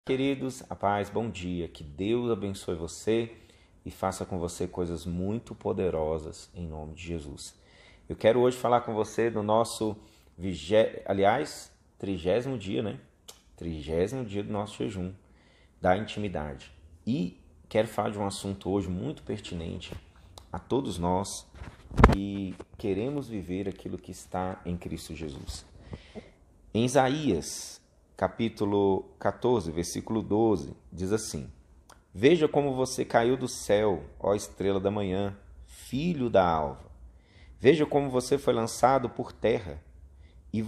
Queridos, a paz, bom dia, que Deus abençoe você e faça com você coisas muito poderosas em nome de Jesus. Eu quero hoje falar com você do nosso 30º dia, né? 30º dia do nosso jejum, da intimidade. E quero falar de um assunto hoje muito pertinente a todos nós que queremos viver aquilo que está em Cristo Jesus. Em Isaías, capítulo 14, versículo 12, diz assim: Veja como você caiu do céu, ó estrela da manhã, filho da alva. Veja como você foi lançado por terra, e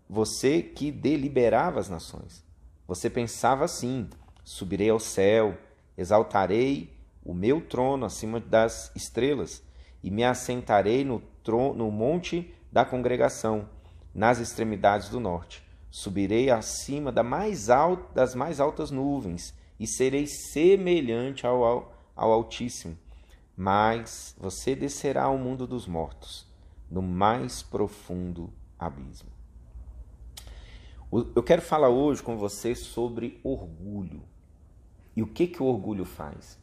você que deliberava as nações. Você pensava assim: subirei ao céu, exaltarei o meu trono acima das estrelas, e me assentarei no monte da congregação, nas extremidades do norte. Subirei acima das mais altas nuvens e serei semelhante ao Altíssimo. Mas você descerá ao mundo dos mortos, no mais profundo abismo. Eu quero falar hoje com você sobre orgulho. E o que o orgulho faz?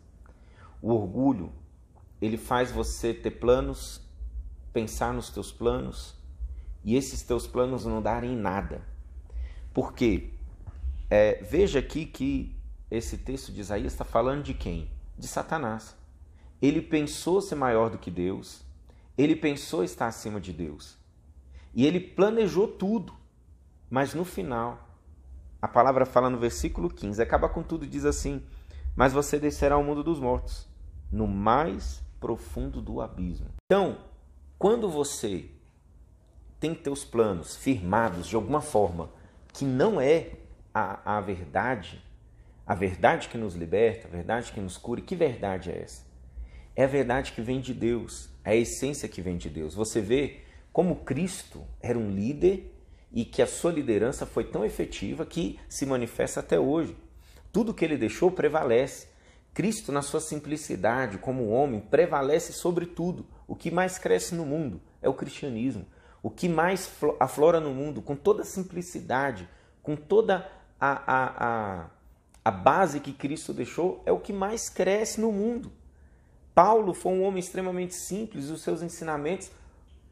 O orgulho, ele faz você ter planos, pensar nos teus planos, e esses teus planos não darem nada. Por quê? Veja aqui que esse texto de Isaías está falando de quem? De Satanás. Ele pensou ser maior do que Deus, ele pensou estar acima de Deus. E ele planejou tudo, mas no final, a palavra fala no versículo 15, acaba com tudo e diz assim: mas você descerá ao mundo dos mortos, no mais profundo do abismo. Então, quando você tem teus planos firmados de alguma forma, que não é a verdade que nos liberta, a verdade que nos cura. E que verdade é essa? É a verdade que vem de Deus, é a essência que vem de Deus. Você vê como Cristo era um líder e que a sua liderança foi tão efetiva que se manifesta até hoje. Tudo que ele deixou prevalece. Cristo, na sua simplicidade como homem, prevalece sobre tudo. O que mais cresce no mundo é o cristianismo. O que mais aflora no mundo, com toda a simplicidade, com toda a base que Cristo deixou, é o que mais cresce no mundo. Paulo foi um homem extremamente simples e os seus ensinamentos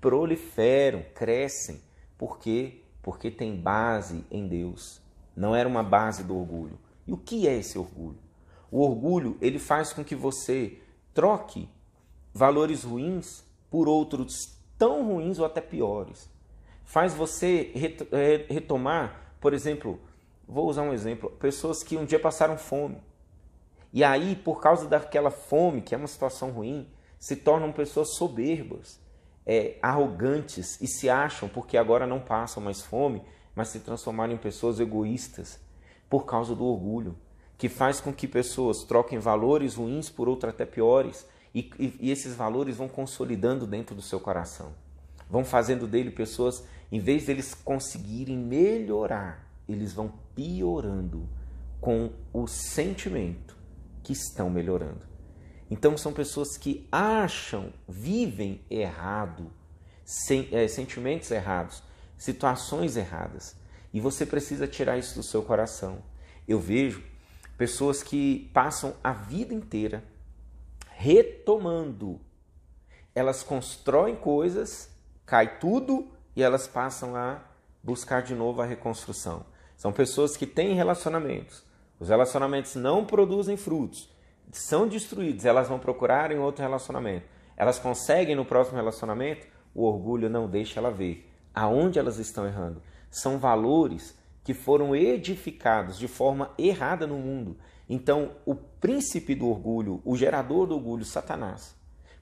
proliferam, crescem. Por quê? Porque tem base em Deus. Não era uma base do orgulho. E o que é esse orgulho? O orgulho, ele faz com que você troque valores ruins por outros tão ruins ou até piores. Faz você retomar, por exemplo, vou usar um exemplo, pessoas que um dia passaram fome. E aí, por causa daquela fome, que é uma situação ruim, se tornam pessoas soberbas, arrogantes e se acham, porque agora não passam mais fome, mas se transformaram em pessoas egoístas por causa do orgulho, que faz com que pessoas troquem valores ruins por outros até piores. E esses valores vão consolidando dentro do seu coração. Vão fazendo dele pessoas, em vez deles conseguirem melhorar, eles vão piorando com o sentimento que estão melhorando. Então são pessoas que acham, vivem errado, sentimentos errados, situações erradas. E você precisa tirar isso do seu coração. Eu vejo pessoas que passam a vida inteira retomando. Elas constroem coisas, cai tudo e elas passam a buscar de novo a reconstrução. São pessoas que têm relacionamentos. Os relacionamentos não produzem frutos, são destruídos. Elas vão procurar em outro relacionamento. Elas conseguem no próximo relacionamento, o orgulho não deixa ela ver aonde elas estão errando. São valores que foram edificados de forma errada no mundo. Então, o príncipe do orgulho, o gerador do orgulho, Satanás,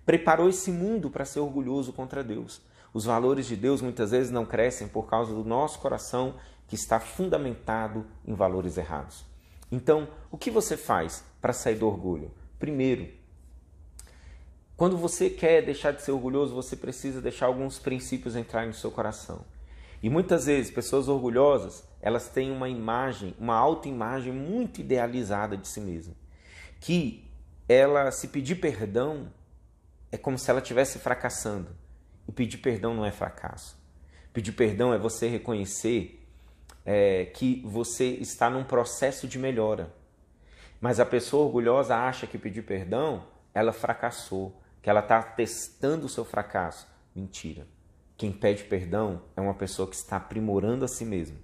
preparou esse mundo para ser orgulhoso contra Deus. Os valores de Deus muitas vezes não crescem por causa do nosso coração que está fundamentado em valores errados. Então, o que você faz para sair do orgulho? Primeiro, quando você quer deixar de ser orgulhoso, você precisa deixar alguns princípios entrarem no seu coração. E muitas vezes, pessoas orgulhosas, elas têm uma imagem, uma autoimagem muito idealizada de si mesma. Que ela, se pedir perdão, é como se ela estivesse fracassando. E pedir perdão não é fracasso. Pedir perdão é você reconhecer que você está num processo de melhora. Mas a pessoa orgulhosa acha que pedir perdão, ela fracassou, que ela está testando o seu fracasso. Mentira. Quem pede perdão é uma pessoa que está aprimorando a si mesma,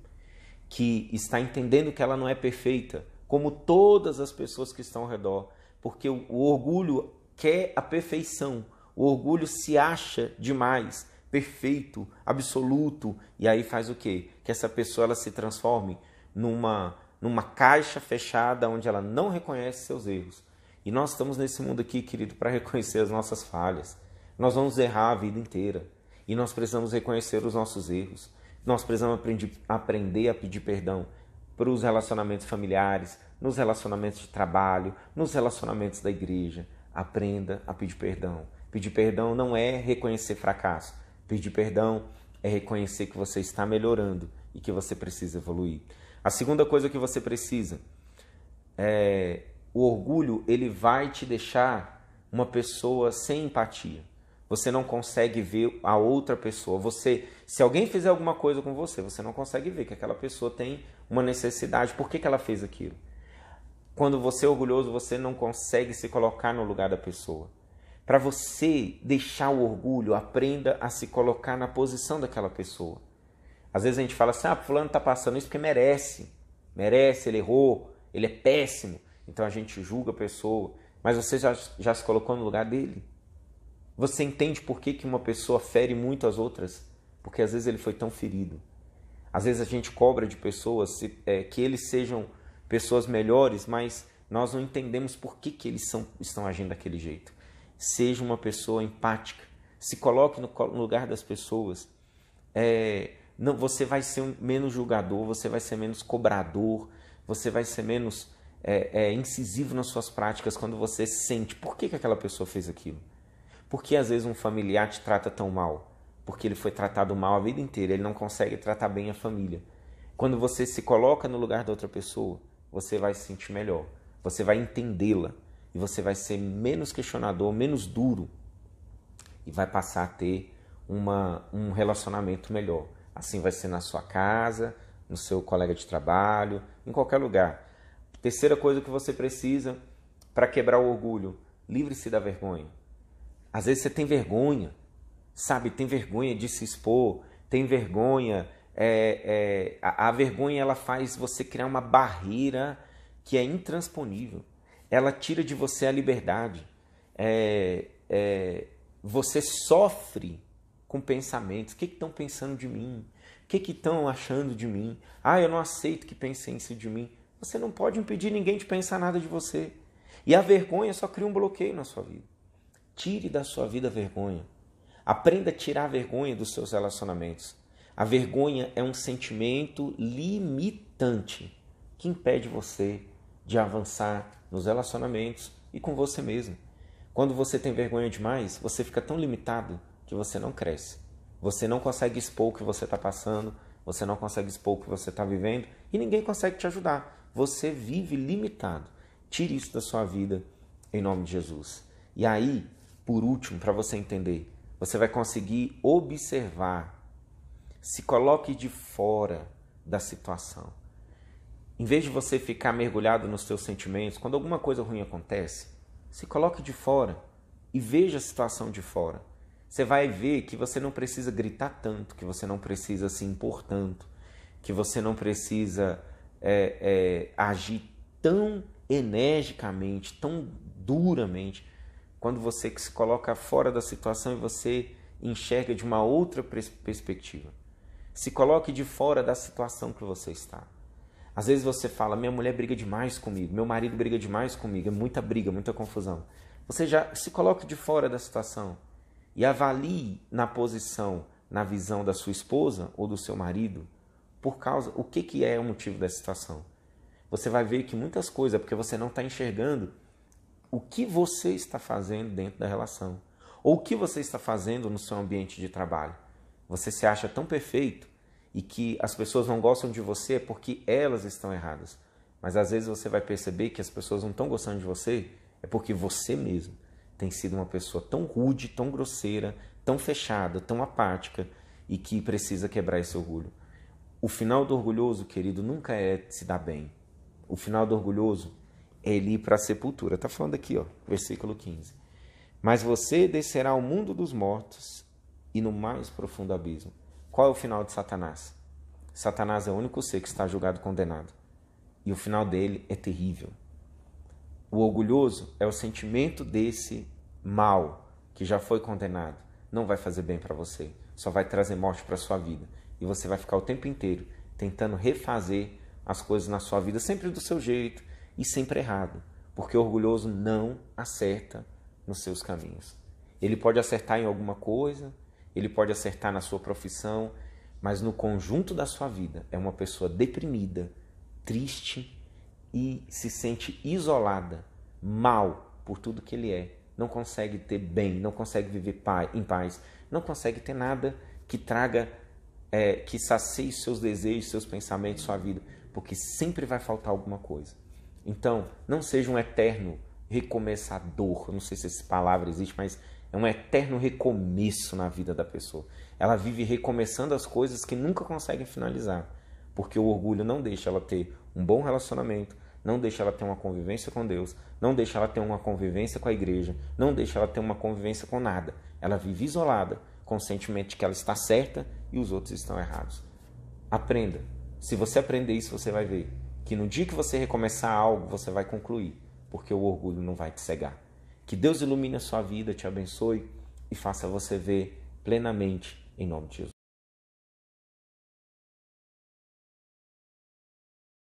que está entendendo que ela não é perfeita, como todas as pessoas que estão ao redor, porque o orgulho quer a perfeição, o orgulho se acha demais, perfeito, absoluto, e aí faz o quê? Que essa pessoa ela se transforme numa caixa fechada onde ela não reconhece seus erros. E nós estamos nesse mundo aqui, querido, para reconhecer as nossas falhas. Nós vamos errar a vida inteira e nós precisamos reconhecer os nossos erros. Nós precisamos aprender a pedir perdão para os relacionamentos familiares, nos relacionamentos de trabalho, nos relacionamentos da igreja. Aprenda a pedir perdão. Pedir perdão não é reconhecer fracasso. Pedir perdão é reconhecer que você está melhorando e que você precisa evoluir. A segunda coisa que você precisa é o orgulho, ele vai te deixar uma pessoa sem empatia. Você não consegue ver a outra pessoa. Se alguém fizer alguma coisa com você, você não consegue ver que aquela pessoa tem uma necessidade. Por que ela fez aquilo? Quando você é orgulhoso, você não consegue se colocar no lugar da pessoa. Para você deixar o orgulho, aprenda a se colocar na posição daquela pessoa. Às vezes a gente fala assim, fulano está passando isso porque merece. Merece, ele errou, ele é péssimo. Então a gente julga a pessoa. Mas você já se colocou no lugar dele? Você entende por que uma pessoa fere muito as outras? Porque às vezes ele foi tão ferido. Às vezes a gente cobra de pessoas que eles sejam pessoas melhores, mas nós não entendemos por que eles estão agindo daquele jeito. Seja uma pessoa empática. Se coloque no lugar das pessoas. Não, você vai ser menos julgador, você vai ser menos cobrador, você vai ser menos incisivo nas suas práticas quando você sente por que aquela pessoa fez aquilo. Por que às vezes um familiar te trata tão mal? Porque ele foi tratado mal a vida inteira, ele não consegue tratar bem a família. Quando você se coloca no lugar da outra pessoa, você vai se sentir melhor, você vai entendê-la e você vai ser menos questionador, menos duro e vai passar a ter um relacionamento melhor. Assim vai ser na sua casa, no seu colega de trabalho, em qualquer lugar. Terceira coisa que você precisa para quebrar o orgulho, livre-se da vergonha. Às vezes você tem vergonha, sabe? Tem vergonha de se expor, tem vergonha. A vergonha ela faz você criar uma barreira que é intransponível. Ela tira de você a liberdade. Você sofre com pensamentos. O que estão pensando de mim? O que estão achando de mim? Eu não aceito que pensem isso de mim. Você não pode impedir ninguém de pensar nada de você. E a vergonha só cria um bloqueio na sua vida. Tire da sua vida a vergonha. Aprenda a tirar a vergonha dos seus relacionamentos. A vergonha é um sentimento limitante que impede você de avançar nos relacionamentos e com você mesmo. Quando você tem vergonha demais, você fica tão limitado que você não cresce. Você não consegue expor o que você está passando, você não consegue expor o que você está vivendo e ninguém consegue te ajudar. Você vive limitado. Tire isso da sua vida em nome de Jesus. E aí, por último, para você entender, você vai conseguir observar. Se coloque de fora da situação. Em vez de você ficar mergulhado nos seus sentimentos, quando alguma coisa ruim acontece, se coloque de fora e veja a situação de fora. Você vai ver que você não precisa gritar tanto, que você não precisa se impor tanto, que você não precisa agir tão energicamente, tão duramente, quando você se coloca fora da situação e você enxerga de uma outra perspectiva. Se coloque de fora da situação que você está. Às vezes você fala, minha mulher briga demais comigo, meu marido briga demais comigo, é muita briga, muita confusão. Você já se coloque de fora da situação e avalie na posição, na visão da sua esposa ou do seu marido, o que é o motivo dessa situação. Você vai ver que muitas coisas é porque você não está enxergando o que você está fazendo dentro da relação, ou o que você está fazendo no seu ambiente de trabalho. Você se acha tão perfeito e que as pessoas não gostam de você porque elas estão erradas. Mas às vezes você vai perceber que as pessoas não estão gostando de você é porque você mesmo tem sido uma pessoa tão rude, tão grosseira, tão fechada, tão apática e que precisa quebrar esse orgulho. O final do orgulhoso, querido, nunca é se dar bem. O final do orgulhoso é ele ir para a sepultura. Está falando aqui, ó, versículo 15. Mas você descerá ao mundo dos mortos e no mais profundo abismo. Qual é o final de Satanás? Satanás é o único ser que está julgado e condenado. E o final dele é terrível. O orgulhoso é o sentimento desse mal que já foi condenado. Não vai fazer bem para você. Só vai trazer morte para a sua vida. E você vai ficar o tempo inteiro tentando refazer as coisas na sua vida, sempre do seu jeito e sempre errado. Porque o orgulhoso não acerta nos seus caminhos. Ele pode acertar em alguma coisa, ele pode acertar na sua profissão, mas no conjunto da sua vida é uma pessoa deprimida, triste e se sente isolada, mal por tudo que ele é. Não consegue ter bem, não consegue viver em paz, não consegue ter nada que traga, que sacie seus desejos, seus pensamentos, sua vida, porque sempre vai faltar alguma coisa. Então, não seja um eterno recomeçador, eu não sei se essa palavra existe, mas é um eterno recomeço na vida da pessoa. Ela vive recomeçando as coisas que nunca conseguem finalizar, porque o orgulho não deixa ela ter um bom relacionamento, não deixa ela ter uma convivência com Deus, não deixa ela ter uma convivência com a igreja, não deixa ela ter uma convivência com nada. Ela vive isolada, com o sentimento de que ela está certa e os outros estão errados. Aprenda. Se você aprender isso, você vai ver que no dia que você recomeçar algo, você vai concluir, porque o orgulho não vai te cegar. Que Deus ilumine a sua vida, te abençoe e faça você ver plenamente em nome de Jesus.